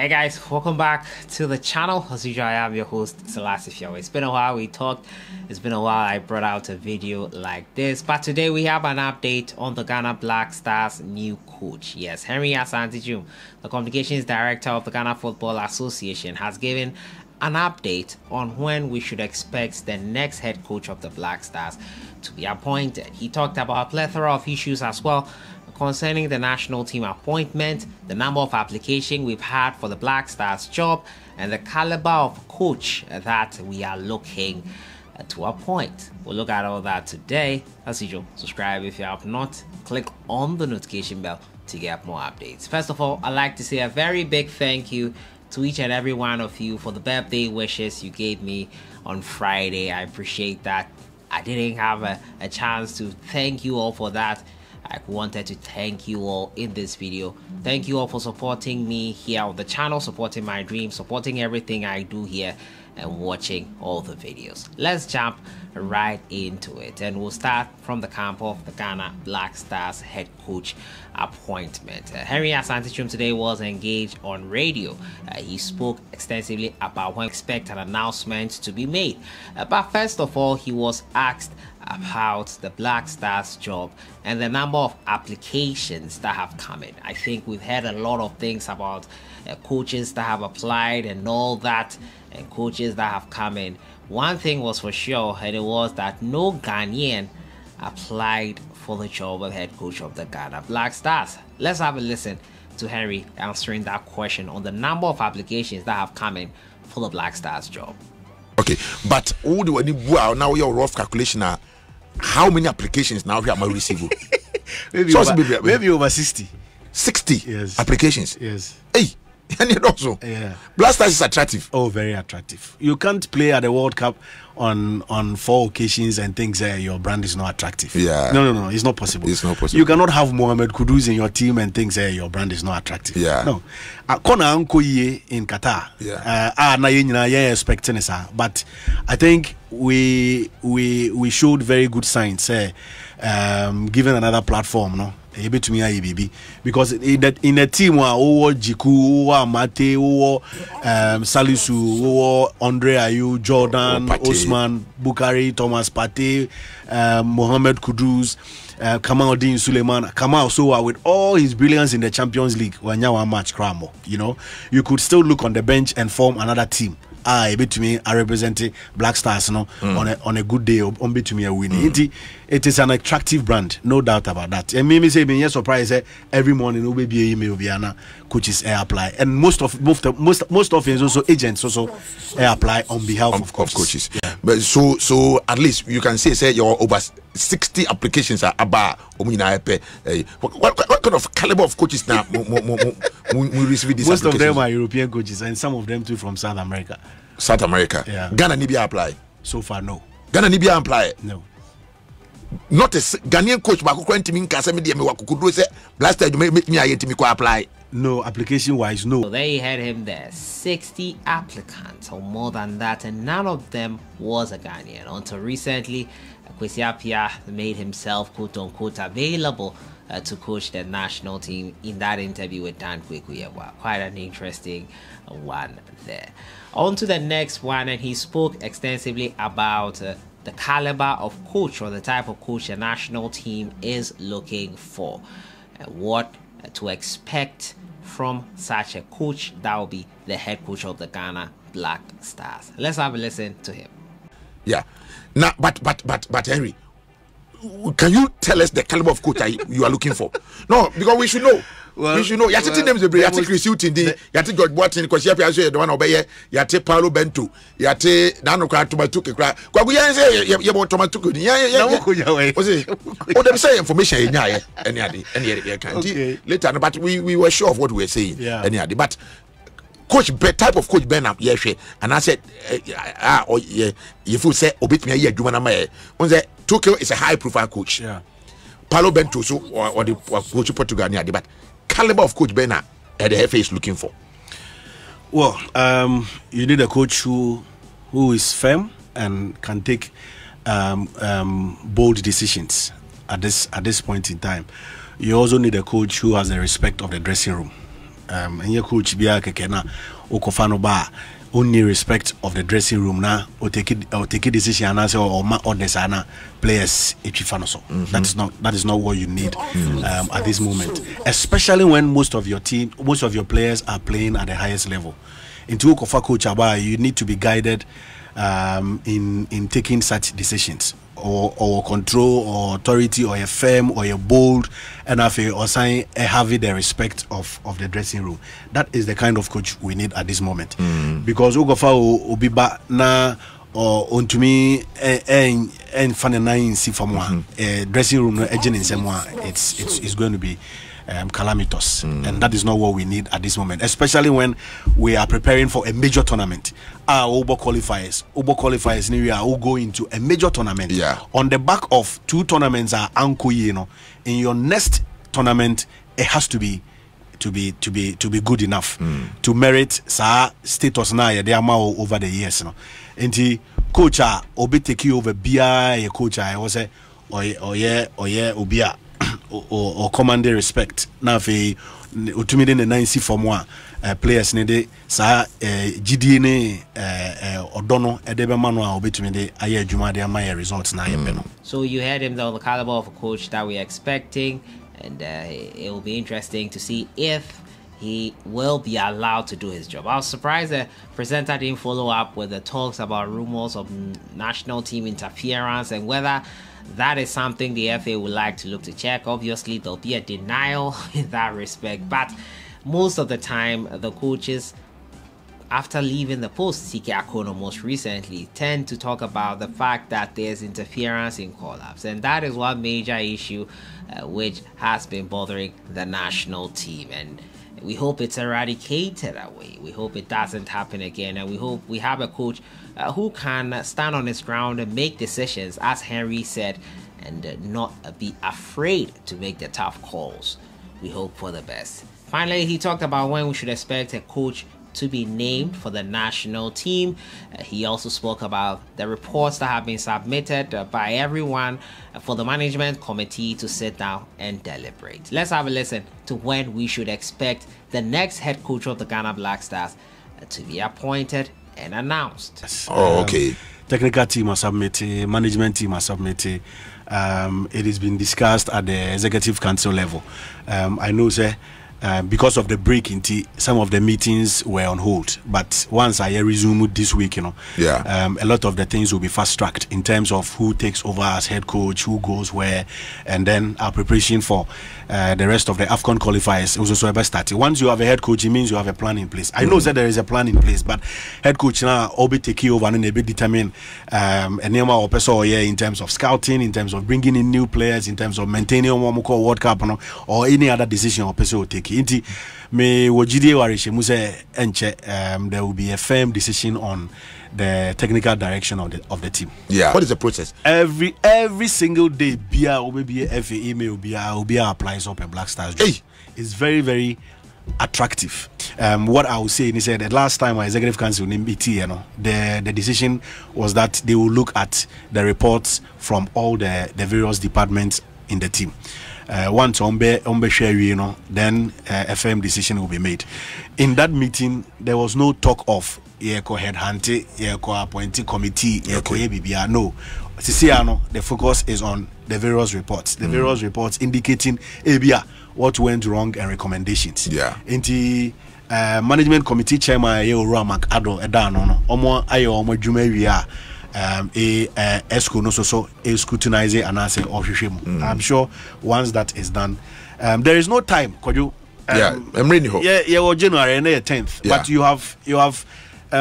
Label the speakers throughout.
Speaker 1: Hey guys, welcome back to the channel. As usual, I am your host, sellssi. It's been a while we talked. It's been a while I brought out a video like this. But today we have an update on the Ghana Black Stars new coach. Yes, Henry Asantijum, the communications director of the Ghana Football Association, has given an update on when we should expect the next head coach of the Black Stars to be appointed. He talked about a plethora of issues as well concerning the national team appointment, the number of applications we've had for the Black Stars job, and the caliber of coach that we are looking to appoint. We'll look at all that today. As usual, subscribe if you have not. Click on the notification bell to get more updates. First of all, I'd like to say a very big thank you to each and every one of you for the birthday wishes you gave me on Friday. I appreciate that. I didn't have a chance to thank you all for that. I wanted to thank you all in this video. Thank you all for supporting me here on the channel, supporting my dreams, supporting everything I do here, and watching all the videos. Let's jump right into it, and we'll start from the camp of the Ghana Black Stars head coach appointment. Henry Asantijum today was engaged on radio. He spoke extensively about when we expect an announcement to be made. But first of all, he was asked about the Black Stars job and the number of applications that have come in. I think we've heard a lot of things about coaches that have applied and all that, and coaches that have come in. One thing was for sure, and it was that no Ghanaian applied for the job of head coach of the Ghana Black Stars. Let's have a listen to Henry answering that question on the number of applications that have come in for the Black Stars job.
Speaker 2: Okay, but now your rough calculation are how many applications now we are receiving?
Speaker 3: maybe over 60.
Speaker 2: 60
Speaker 3: yes.
Speaker 2: Applications.
Speaker 3: Yes.
Speaker 2: Hey, and it also.
Speaker 3: Yeah.
Speaker 2: Black Stars is attractive.
Speaker 3: Oh, very attractive. You can't play at the World Cup on 4 occasions and think your brand is not attractive.
Speaker 2: Yeah.
Speaker 3: No, it's not possible.
Speaker 2: It's not possible.
Speaker 3: You cannot have Mohamed Kudus in your team and think your brand is not attractive.
Speaker 2: Yeah.
Speaker 3: No. Kona anko ye in Qatar.
Speaker 2: Yeah.
Speaker 3: Na ye expecting it, but I think we showed very good signs. Given another platform, no. Because in a team where Jiku, Mate, Salisu, Andre Ayew, Jordan, Osman, Bukari, Thomas Partey, Mohamed Kudus, Kamaldeen Suleiman, Kamal Sowa, with all his brilliance in the Champions League, when you are match Kramo, you could still look on the bench and form another team. I represent Black Stars on a good day on me a winning. It is an attractive brand, no doubt about that. And me say being surprised every morning will be email Viana coaches apply, and most of his also agents also apply on behalf of
Speaker 2: coaches.
Speaker 3: Yeah.
Speaker 2: But so at least you can say your over 60 applications are about what kind of caliber of coaches now we receive these
Speaker 3: most of them are
Speaker 2: applications?
Speaker 3: European coaches and some of them too from South America.
Speaker 2: South America.
Speaker 3: Yeah.
Speaker 2: Ghana Nibia apply.
Speaker 3: So far, no.
Speaker 2: Ghana Nibia apply.
Speaker 3: No.
Speaker 2: Not a Ghanaian coach, but Black Stars make me apply.
Speaker 3: No, application wise, no.
Speaker 1: So there you had him there, 60 applicants or more than that, and none of them was a Ghanaian. Until recently, Kwesi Appiah made himself quote unquote available to coach the national team in that interview with Dan Kwekuyewa. Quite an interesting one there. On to the next one, and he spoke extensively about the caliber of coach, or the type of coach the national team is looking for, what to expect from such a coach that will be the head coach of the Ghana Black Stars. Let's have a listen to him.
Speaker 2: Yeah. Now, but Henry, can you tell us the caliber of coach you are looking for? No, because we should know.
Speaker 3: Well,
Speaker 2: we should know. Yati names the Yati Chris Utindi, Yati George Boateng, because Yati the one obey, Yati Paulo Bento, Yati Nano Kra Tomatuke Kra. Kwaguya say Yabo Tomatuku. Yeah. Was it? Oh, them say information in any can't. Later, but we were sure of what we were saying.
Speaker 3: Yeah.
Speaker 2: Any but coach type of coach Ben up and I said if you say obit me here Jumana May on the Tokyo is a high profile coach.
Speaker 3: Yeah.
Speaker 2: Paulo Bento or the coach of Portugal, but caliber of coach Ben at the FA is looking for.
Speaker 3: Well, you need a coach who is firm and can take bold decisions at this point in time. You also need a coach who has the respect of the dressing room. and your coach be a kekena okofano ba only respect of the dressing room now or take a decision and answer or desana players so that is not what you need at this moment, especially when most of your players are playing at the highest level. Into Okofa coach aba, you need to be guided in taking such decisions, or control, or authority, or a firm, or a bold, and or sign having the respect of the dressing room. That is the kind of coach we need at this moment. Because Ogofa Obiba na or onto me and fan nine see from one dressing room agent in someone, it's going to be calamitous, and that is not what we need at this moment, especially when we are preparing for a major tournament. Our Obo qualifiers we will go into a major tournament. On the back of 2 tournaments are anko, in your next tournament it has to be good enough to merit status now over the years, and coach obi take you over BI coach I was say obia or command respect now fe utumide ne 9C for moi players ne de sa GD ne odono edebe manual obetumide aye adwuma de amaya results na ye no. So
Speaker 1: you heard him though, the caliber of a coach that we're expecting, and it will be interesting to see if he will be allowed to do his job. I was surprised the presenter didn't follow up with the talks about rumors of national team interference and whether that is something the FA would like to look to check. Obviously, there'll be a denial in that respect, but most of the time, the coaches, after leaving the post, CK Akono most recently, tend to talk about the fact that there's interference in call-ups, and that is one major issue which has been bothering the national team, and we hope it's eradicated away. We hope it doesn't happen again, and we hope we have a coach who can stand on his ground and make decisions, as Henry said, and not be afraid to make the tough calls. We hope for the best. Finally, he talked about when we should expect a coach to be named for the national team. He also spoke about the reports that have been submitted by everyone for the management committee to sit down and deliberate. Let's have a listen to when we should expect the next head coach of the Ghana Black Stars to be appointed and announced.
Speaker 2: Okay.
Speaker 3: Technical team has submitted, management team has submitted. It has been discussed at the executive council level. I know, sir, because of the break in some of the meetings were on hold, but once I resume this week, a lot of the things will be fast tracked in terms of who takes over as head coach, who goes where, and then our preparation for the rest of the AFCON qualifiers is also about starting. Once you have a head coach, it means you have a plan in place. I know that there is a plan in place, but head coach now will be taking over and be determine in terms of scouting, in terms of bringing in new players, in terms of maintaining World Cup, or any other decision or person will take. There will be a firm decision on the technical direction of the team.
Speaker 2: What is the process?
Speaker 3: Every single day, BIA will be a FA email, BIA applies up a Black Stars job. It's very, very attractive. What I would say is that the last time our executive council in BT, the decision was that they will look at the reports from all the various departments in the team. Once share, then a firm decision will be made. In that meeting, there was no talk of head hunting, appointing committee, no. The focus is on the various reports. The various reports indicating what went wrong and recommendations. In the management committee chairman Ado Edano, ESCO no so scrutinizing and answer I'm sure once that is done, there is no time. Could you?
Speaker 2: I'm reading hope.
Speaker 3: January and 10th, but you have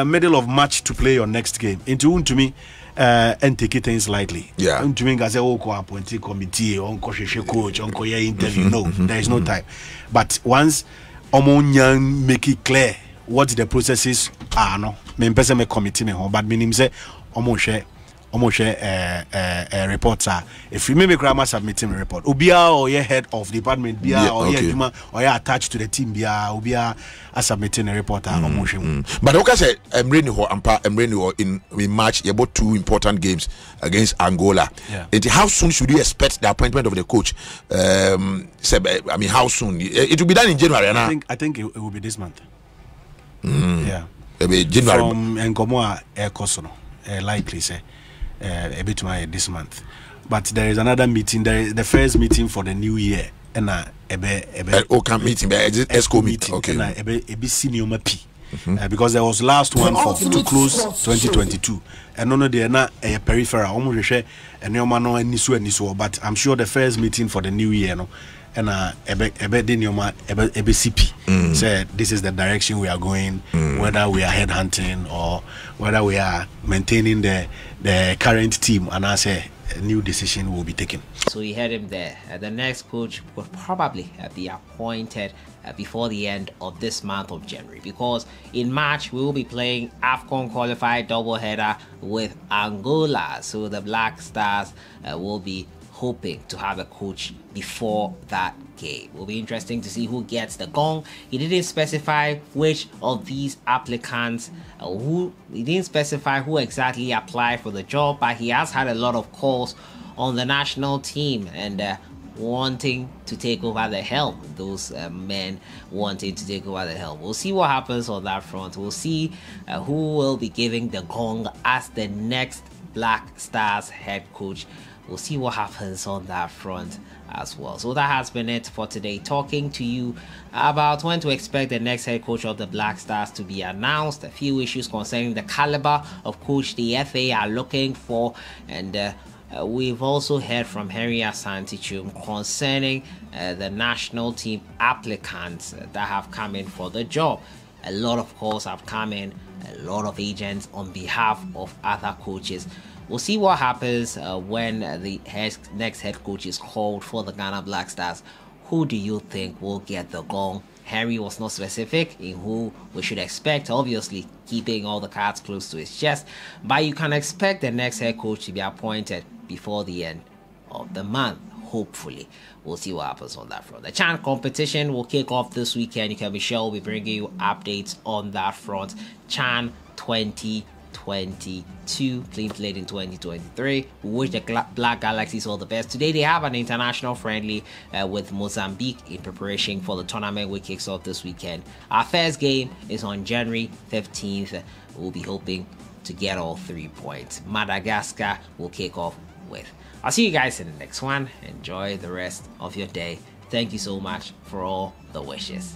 Speaker 3: middle of March to play your next game. Into to me, and take things lightly. To me, I say, appointee committee, coach, interview. No, there is no time. But once young make it clear what the processes are, no, me committee, but meaning say. almost a reporter. If you maybe grandma submitting a report, Ubia or your head of department, Bia or your Juma or you attached to the team, Bia Ubia as submitting a report.
Speaker 2: But okay, say in March, you bought 2 important games against Angola. How soon should you expect the appointment of the coach? I mean, how soon? It will be done in January.
Speaker 3: I think it will be this month.
Speaker 2: Yeah, January.
Speaker 3: From Nkomoa Kosono, likely say a bit more this month. But there is another meeting. There is the first meeting for the new year, and
Speaker 2: OCAM meeting, ESCO meeting. Okay,
Speaker 3: a senior P. Because there was last one to close 2022, and no, they are not a peripheral. Almost share and no man no any so. But I'm sure the first meeting for the new year, no, and CP said this is the direction we are going, whether we are headhunting or whether we are maintaining the current team, and I say a new decision will be taken.
Speaker 1: So you heard him there. The next coach will probably be appointed before the end of this month of January, because in March we will be playing AFCON qualified doubleheader with Angola. So the Black Stars will be hoping to have a coach before that game. It will be interesting to see who gets the gong. He didn't specify which of these applicants, he didn't specify who exactly applied for the job, but he has had a lot of calls on the national team and wanting to take over the helm. Those men wanting to take over the helm. We'll see what happens on that front. We'll see who will be giving the gong as the next Black Stars head coach. We'll see what happens on that front as well. So that has been it for today, talking to you about when to expect the next head coach of the Black Stars to be announced, a few issues concerning the caliber of coach the FA are looking for, and we've also heard from Henry Asantichum concerning the national team applicants that have come in for the job. A lot of calls have come in, a lot of agents on behalf of other coaches. We'll see what happens when the next head coach is called for the Ghana Black Stars. Who do you think will get the gong? Henry was not specific in who we should expect, obviously keeping all the cards close to his chest, but you can expect the next head coach to be appointed before the end of the month, hopefully. We'll see what happens on that front. The CHAN competition will kick off this weekend. You can be sure we'll be bringing you updates on that front. CHAN 2022, clean slate in 2023. We wish the Black Galaxies all the best. Today they have an international friendly with Mozambique in preparation for the tournament, which kicks off this weekend. Our first game is on January 15th. We'll be hoping to get all 3 points. Madagascar will kick off with. I'll see you guys in the next one. Enjoy the rest of your day. Thank you so much for all the wishes.